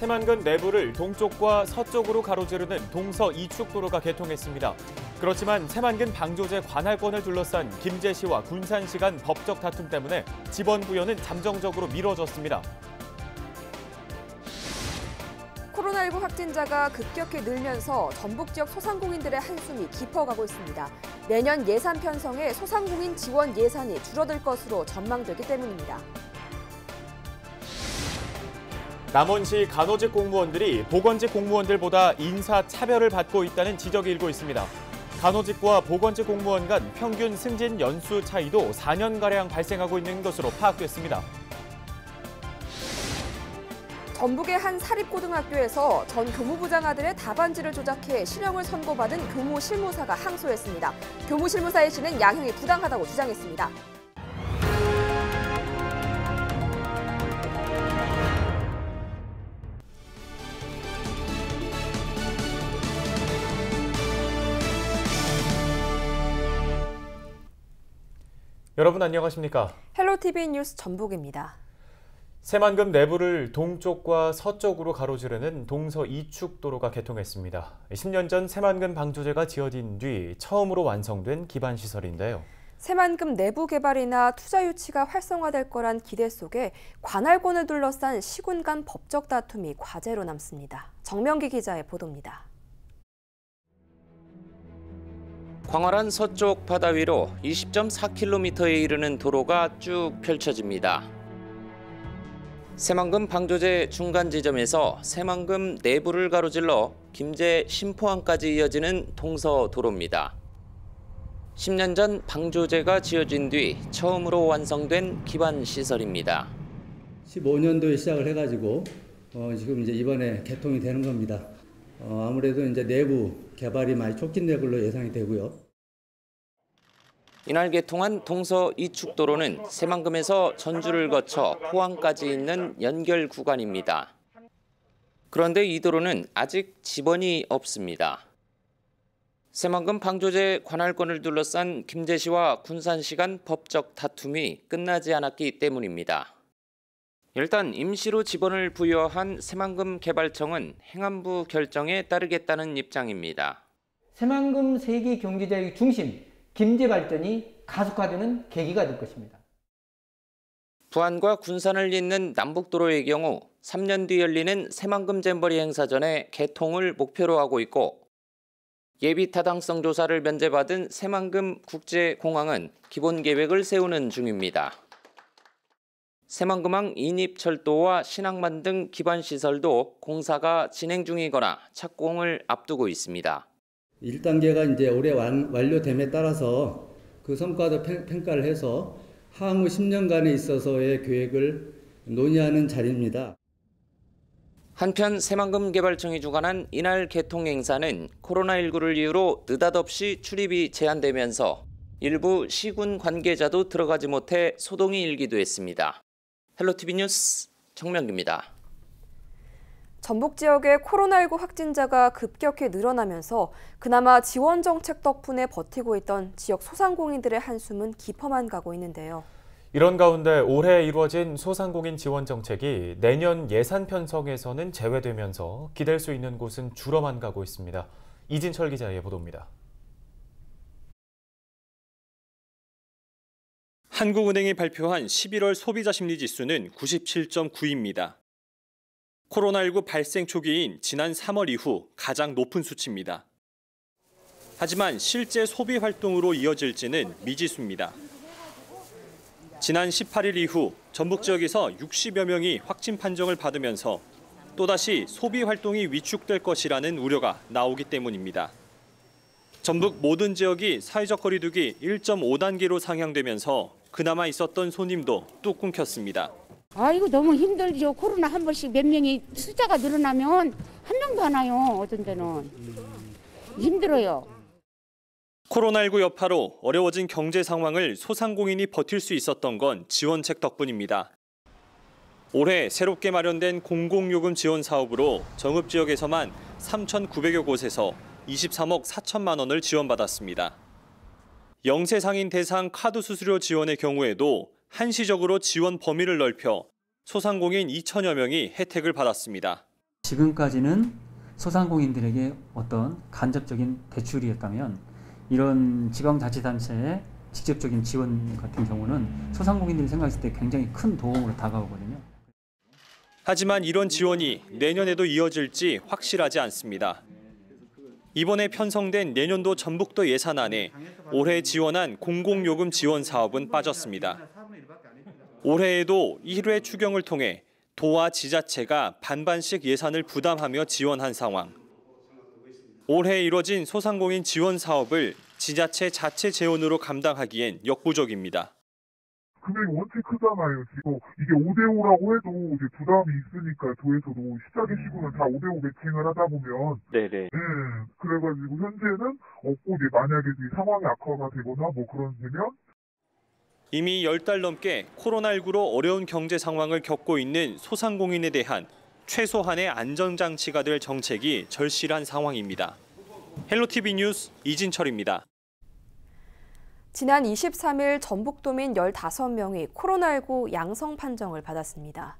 새만금 내부를 동쪽과 서쪽으로 가로지르는 동서 이축도로가 개통했습니다. 그렇지만 새만금 방조제 관할권을 둘러싼 김제시와 군산시 간 법적 다툼 때문에 지번 부여는 잠정적으로 미뤄졌습니다. 코로나19 확진자가 급격히 늘면서 전북 지역 소상공인들의 한숨이 깊어가고 있습니다. 내년 예산 편성에 소상공인 지원 예산이 줄어들 것으로 전망되기 때문입니다. 남원시 간호직 공무원들이 보건직 공무원들보다 인사차별을 받고 있다는 지적이 일고 있습니다. 간호직과 보건직 공무원 간 평균 승진 연수 차이도 4년가량 발생하고 있는 것으로 파악됐습니다. 전북의 한 사립고등학교에서 전 교무부장 아들의 답안지를 조작해 실형을 선고받은 교무실무사가 항소했습니다. 교무실무사의 씨는 양형이 부당하다고 주장했습니다. 여러분 안녕하십니까? 헬로티비 뉴스 전북입니다. 새만금 내부를 동쪽과 서쪽으로 가로지르는 동서 이축도로가 개통했습니다. 10년 전 새만금 방조제가 지어진 뒤 처음으로 완성된 기반시설인데요. 새만금 내부 개발이나 투자 유치가 활성화될 거란 기대 속에 관할권을 둘러싼 시군 간 법적 다툼이 과제로 남습니다. 정명기 기자의 보도입니다. 광활한 서쪽 바다 위로 20.4km에 이르는 도로가 쭉 펼쳐집니다. 새만금 방조제 중간 지점에서 새만금 내부를 가로질러 김제 신포항까지 이어지는 동서도로입니다. 10년 전 방조제가 지어진 뒤 처음으로 완성된 기반시설입니다. 15년도에 시작을 해가지고 지금 이제 이번에 개통이 되는 겁니다. 아무래도 이제 내부 개발이 많이 촉진될 걸로 예상이 되고요. 이날 개통한 동서 이축도로는 새만금에서 전주를 거쳐 포항까지 있는 연결 구간입니다. 그런데 이 도로는 아직 지번이 없습니다. 새만금 방조제 관할권을 둘러싼 김제시와 군산시 간 법적 다툼이 끝나지 않았기 때문입니다. 일단 임시로 지번을 부여한 새만금 개발청은 행안부 결정에 따르겠다는 입장입니다. 새만금 세계 경제자의 중심, 김제 발전이 가속화되는 계기가 될 것입니다. 부안과 군산을 잇는 남북도로의 경우 3년 뒤 열리는 새만금 잼버리 행사 전에 개통을 목표로 하고 있고 예비 타당성 조사를 면제받은 새만금 국제공항은 기본 계획을 세우는 중입니다. 새만금항 인입철도와 신항만 등 기반시설도 공사가 진행 중이거나 착공을 앞두고 있습니다. 1단계가 이제 올해 완료됨에 따라서 그 성과도 평가를 해서 향후 10년간에 있어서의 계획을 논의하는 자리입니다. 한편 새만금 개발청이 주관한 이날 개통 행사는 코로나19를 이유로 느닷없이 출입이 제한되면서 일부 시군 관계자도 들어가지 못해 소동이 일기도 했습니다. 헬로티비 뉴스 정명기입니다. 전북 지역의 코로나19 확진자가 급격히 늘어나면서 그나마 지원 정책 덕분에 버티고 있던 지역 소상공인들의 한숨은 깊어만 가고 있는데요. 이런 가운데 올해 이루어진 소상공인 지원 정책이 내년 예산 편성에서는 제외되면서 기댈 수 있는 곳은 줄어만 가고 있습니다. 이진철 기자의 보도입니다. 한국은행이 발표한 11월 소비자심리지수는 97.9입니다. 코로나19 발생 초기인 지난 3월 이후 가장 높은 수치입니다. 하지만 실제 소비 활동으로 이어질지는 미지수입니다. 지난 18일 이후 전북 지역에서 60여 명이 확진 판정을 받으면서 또다시 소비 활동이 위축될 것이라는 우려가 나오기 때문입니다. 전북 모든 지역이 사회적 거리두기 1.5단계로 상향되면서 그나마 있었던 손님도 뚝 끊겼습니다. 아이고 너무 힘들죠. 코로나 한 번씩 몇 명이 숫자가 늘어나면 한 명도 안 와요. 어떤 데는. 힘들어요. 코로나19 여파로 어려워진 경제 상황을 소상공인이 버틸 수 있었던 건 지원책 덕분입니다. 올해 새롭게 마련된 공공요금 지원 사업으로 정읍 지역에서만 3,900여 곳에서 23억 4천만 원을 지원받았습니다. 영세 상인 대상 카드 수수료 지원의 경우에도 한시적으로 지원 범위를 넓혀 소상공인 2천여 명이 혜택을 받았습니다. 지금까지는 소상공인들에게 어떤 간접적인 대출이었다면 이런 지방자치단체의 직접적인 지원 같은 경우는 소상공인들이 생각했을 때 굉장히 큰 도움으로 다가오거든요. 하지만 이런 지원이 내년에도 이어질지 확실하지 않습니다. 이번에 편성된 내년도 전북도 예산안에 올해 지원한 공공요금 지원 사업은 빠졌습니다. 올해에도 1회 추경을 통해 도와 지자체가 반반씩 예산을 부담하며 지원한 상황. 올해 이뤄진 소상공인 지원 사업을 지자체 자체 재원으로 감당하기엔 역부족입니다. 금액이 원체 크잖아요. 지금 이게 5대5라고 해도 이제 부담이 있으니까 도에서도 시작의 시구는 다 5대5 매칭을 하다 보면 네네. 그래가지고 현재는 없고 이제 만약에 상황이 악화가 되거나 뭐 그런 되면 이미 10달 넘게 코로나19로 어려운 경제 상황을 겪고 있는 소상공인에 대한 최소한의 안전장치가 될 정책이 절실한 상황입니다. 헬로티비 뉴스 이진철입니다. 지난 23일 전북도민 15명이 코로나19 양성 판정을 받았습니다.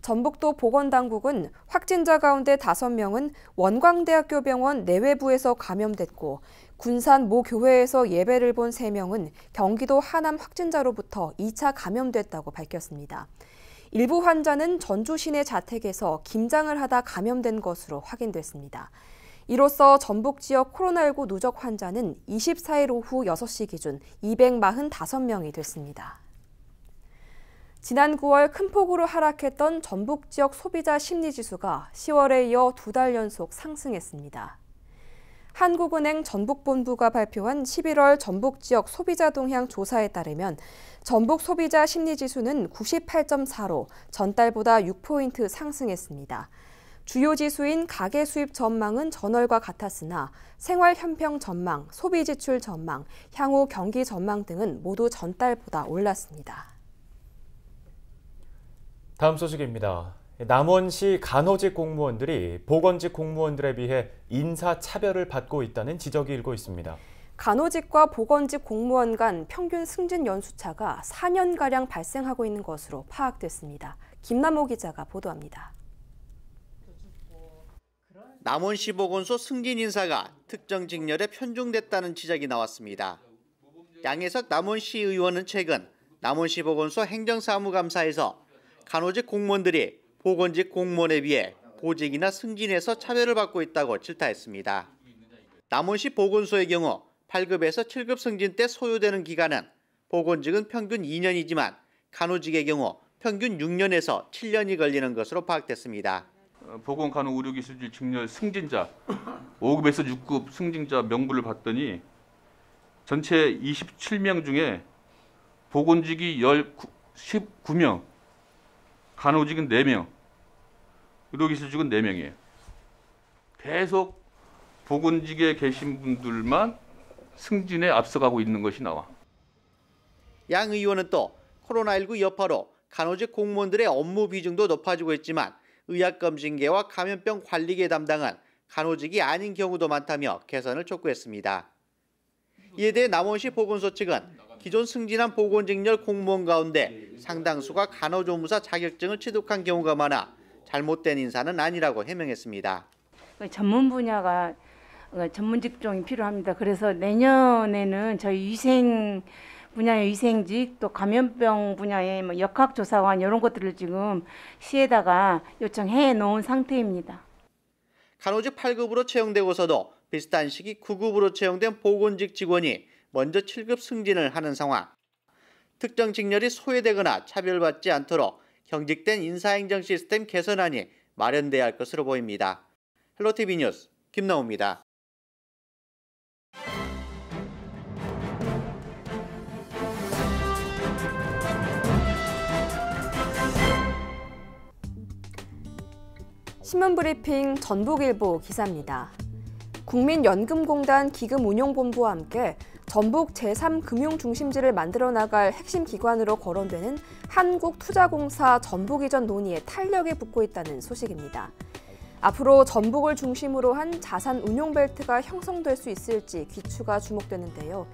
전북도 보건당국은 확진자 가운데 5명은 원광대학교 병원 내외부에서 감염됐고 군산 모 교회에서 예배를 본 3명은 경기도 하남 확진자로부터 2차 감염됐다고 밝혔습니다. 일부 환자는 전주 시내 자택에서 김장을 하다 감염된 것으로 확인됐습니다. 이로써 전북 지역 코로나19 누적 환자는 24일 오후 6시 기준 245명이 됐습니다. 지난 9월 큰 폭으로 하락했던 전북 지역 소비자 심리지수가 10월에 이어 2달 연속 상승했습니다. 한국은행 전북본부가 발표한 11월 전북 지역 소비자 동향 조사에 따르면 전북 소비자 심리지수는 98.4로 전달보다 6포인트 상승했습니다. 주요 지수인 가계 수입 전망은 전월과 같았으나 생활 현평 전망, 소비 지출 전망, 향후 경기 전망 등은 모두 전달보다 올랐습니다. 다음 소식입니다. 남원시 간호직 공무원들이 보건직 공무원들에 비해 인사차별을 받고 있다는 지적이 일고 있습니다. 간호직과 보건직 공무원 간 평균 승진 연수차가 4년가량 발생하고 있는 것으로 파악됐습니다. 김남호 기자가 보도합니다. 남원시 보건소 승진 인사가 특정 직렬에 편중됐다는 지적이 나왔습니다. 양혜석 남원시 의원은 최근 남원시 보건소 행정사무감사에서 간호직 공무원들이 보건직 공무원에 비해 보직이나 승진에서 차별을 받고 있다고 질타했습니다. 남원시 보건소의 경우 8급에서 7급 승진 때 소요되는 기간은 보건직은 평균 2년이지만 간호직의 경우 평균 6년에서 7년이 걸리는 것으로 파악됐습니다. 보건간호의료기술직 직렬 승진자 5급에서 6급 승진자 명부를 봤더니 전체 27명 중에 보건직이 19명, 간호직은 4명, 의료기술직은 4명이에요. 계속 보건직에 계신 분들만 승진에 앞서가고 있는 것이 나와. 양 의원은 또 코로나19 여파로 간호직 공무원들의 업무 비중도 높아지고 있지만 의학검진계와 감염병 관리계 담당은 간호직이 아닌 경우도 많다며 개선을 촉구했습니다. 이에 대해 남원시 보건소 측은 기존 승진한 보건직렬 공무원 가운데 상당수가 간호조무사 자격증을 취득한 경우가 많아 잘못된 인사는 아니라고 해명했습니다. 전문 분야가 전문 직종이 필요합니다. 그래서 내년에는 저희 위생 분야의 위생직 또 감염병 분야의 역학조사관 이런 것들을 지금 시에다가 요청해 놓은 상태입니다. 간호직 8급으로 채용되고서도 비슷한 시기 9급으로 채용된 보건직 직원이 먼저 7급 승진을 하는 상황. 특정 직렬이 소외되거나 차별받지 않도록 경직된 인사행정 시스템 개선안이 마련돼야 할 것으로 보입니다. 헬로티비 뉴스 김나우입니다. 신문브리핑 전북일보 기사입니다. 국민연금공단 기금운용본부와 함께 전북 제3금융중심지를 만들어 나갈 핵심 기관으로 거론되는 한국투자공사 전북 이전 논의에 탄력이 붙고 있다는 소식입니다. 앞으로 전북을 중심으로 한 자산 운용 벨트가 형성될 수 있을지 귀추가 주목되는데요.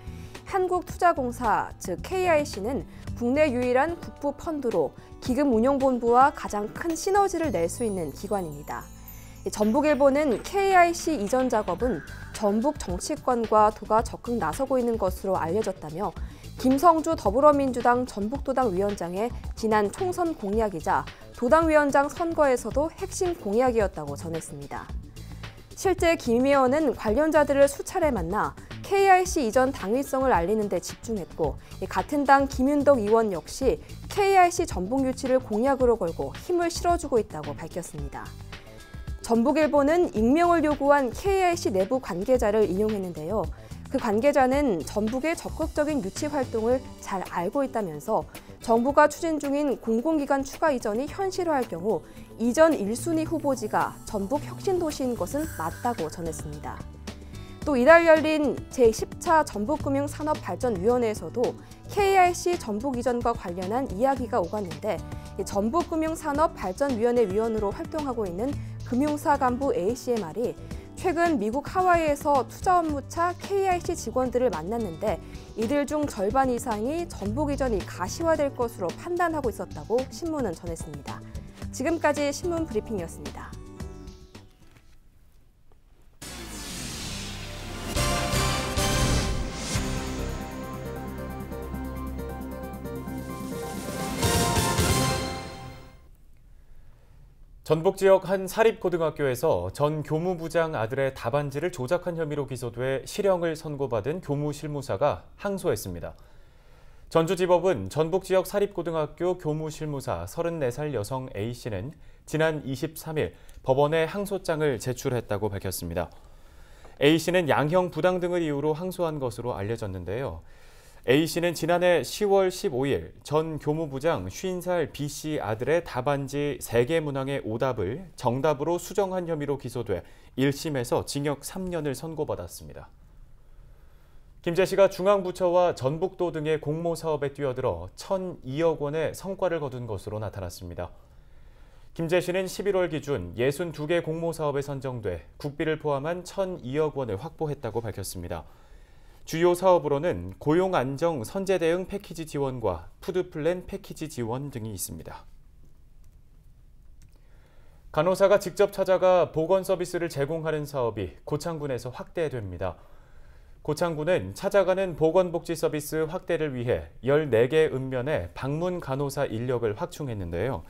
한국투자공사, 즉 KIC는 국내 유일한 국부 펀드로 기금운용본부와 가장 큰 시너지를 낼 수 있는 기관입니다. 전북일보는 KIC 이전 작업은 전북 정치권과 도가 적극 나서고 있는 것으로 알려졌다며 김성주 더불어민주당 전북도당 위원장의 지난 총선 공약이자 도당위원장 선거에서도 핵심 공약이었다고 전했습니다. 실제 김 의원은 관련자들을 수차례 만나 KIC 이전 당위성을 알리는 데 집중했고 같은 당 김윤덕 의원 역시 KIC 전북 유치를 공약으로 걸고 힘을 실어주고 있다고 밝혔습니다. 전북일보는 익명을 요구한 KIC 내부 관계자를 인용했는데요. 그 관계자는 전북의 적극적인 유치 활동을 잘 알고 있다면서 정부가 추진 중인 공공기관 추가 이전이 현실화할 경우 이전 1순위 후보지가 전북 혁신도시인 것은 맞다고 전했습니다. 또 이달 열린 제10차 전북금융산업발전위원회에서도 KIC 전북 이전과 관련한 이야기가 오갔는데 전북금융산업발전위원회 위원으로 활동하고 있는 금융사 간부 A씨의 말이 최근 미국 하와이에서 투자 업무차 KIC 직원들을 만났는데 이들 중 절반 이상이 전북 이전이 가시화될 것으로 판단하고 있었다고 신문은 전했습니다. 지금까지 신문 브리핑이었습니다. 전북 지역 한 사립고등학교에서 전 교무부장 아들의 답안지를 조작한 혐의로 기소돼 실형을 선고받은 교무실무사가 항소했습니다. 전주지법은 전북 지역 사립고등학교 교무실무사 34살 여성 A씨는 지난 23일 법원에 항소장을 제출했다고 밝혔습니다. A씨는 양형 부당 등을 이유로 항소한 것으로 알려졌는데요. A씨는 지난해 10월 15일 전 교무부장 50살 B씨 아들의 답안지 3개 문항의 오답을 정답으로 수정한 혐의로 기소돼 1심에서 징역 3년을 선고받았습니다. 김재 씨가 중앙부처와 전북도 등의 공모사업에 뛰어들어 1,002억 원의 성과를 거둔 것으로 나타났습니다. 김재 씨는 11월 기준 62개 공모사업에 선정돼 국비를 포함한 1,002억 원을 확보했다고 밝혔습니다. 주요 사업으로는 고용 안정 선제 대응 패키지 지원과 푸드플랜 패키지 지원 등이 있습니다. 간호사가 직접 찾아가 보건 서비스를 제공하는 사업이 고창군에서 확대됩니다. 고창군은 찾아가는 보건복지 서비스 확대를 위해 14개 읍면에 방문 간호사 인력을 확충했는데요.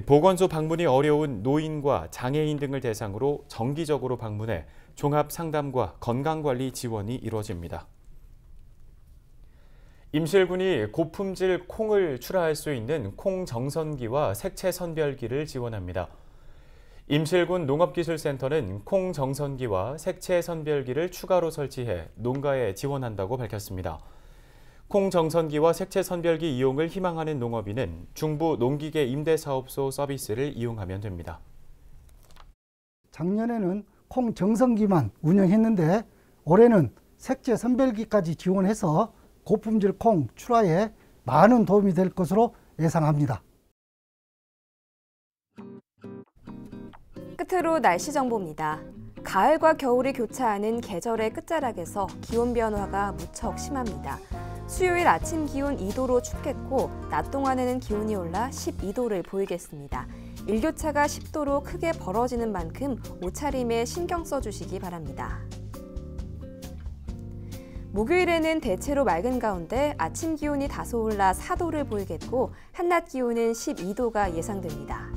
보건소 방문이 어려운 노인과 장애인 등을 대상으로 정기적으로 방문해 종합 상담과 건강관리 지원이 이루어집니다. 임실군이 고품질 콩을 출하할 수 있는 콩 정선기와 색채 선별기를 지원합니다. 임실군 농업기술센터는 콩 정선기와 색채 선별기를 추가로 설치해 농가에 지원한다고 밝혔습니다. 콩 정선기와 색채 선별기 이용을 희망하는 농업인은 중부 농기계 임대사업소 서비스를 이용하면 됩니다. 작년에는 콩 정선기만 운영했는데 올해는 색채 선별기까지 지원해서 고품질 콩 출하에 많은 도움이 될 것으로 예상합니다. 끝으로 날씨 정보입니다. 가을과 겨울이 교차하는 계절의 끝자락에서 기온 변화가 무척 심합니다. 수요일 아침 기온 2도로 춥겠고 낮 동안에는 기온이 올라 12도를 보이겠습니다. 일교차가 10도로 크게 벌어지는 만큼 옷차림에 신경 써주시기 바랍니다. 목요일에는 대체로 맑은 가운데 아침 기온이 다소 올라 4도를 보이겠고 한낮 기온은 12도가 예상됩니다.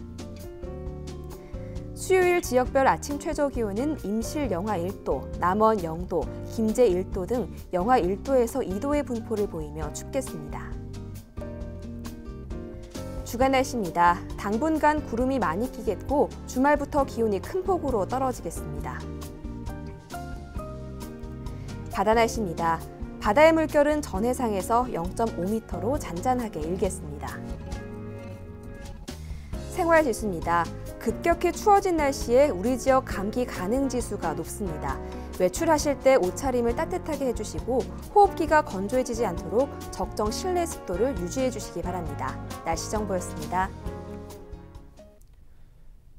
수요일 지역별 아침 최저 기온은 임실 영하 1도, 남원 0도, 김제 1도 등 영하 1도에서 2도의 분포를 보이며 춥겠습니다. 주간 날씨입니다. 당분간 구름이 많이 끼겠고 주말부터 기온이 큰 폭으로 떨어지겠습니다. 바다 날씨입니다. 바다의 물결은 전해상에서 0.5m로 잔잔하게 일겠습니다. 생활 지수입니다. 급격히 추워진 날씨에 우리 지역 감기 가능 지수가 높습니다. 외출하실 때 옷차림을 따뜻하게 해주시고 호흡기가 건조해지지 않도록 적정 실내 습도를 유지해 주시기 바랍니다. 날씨 정보였습니다.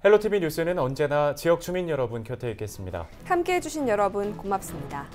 헬로티비 뉴스는 언제나 지역 주민 여러분 곁에 있겠습니다. 함께해 주신 여러분 고맙습니다.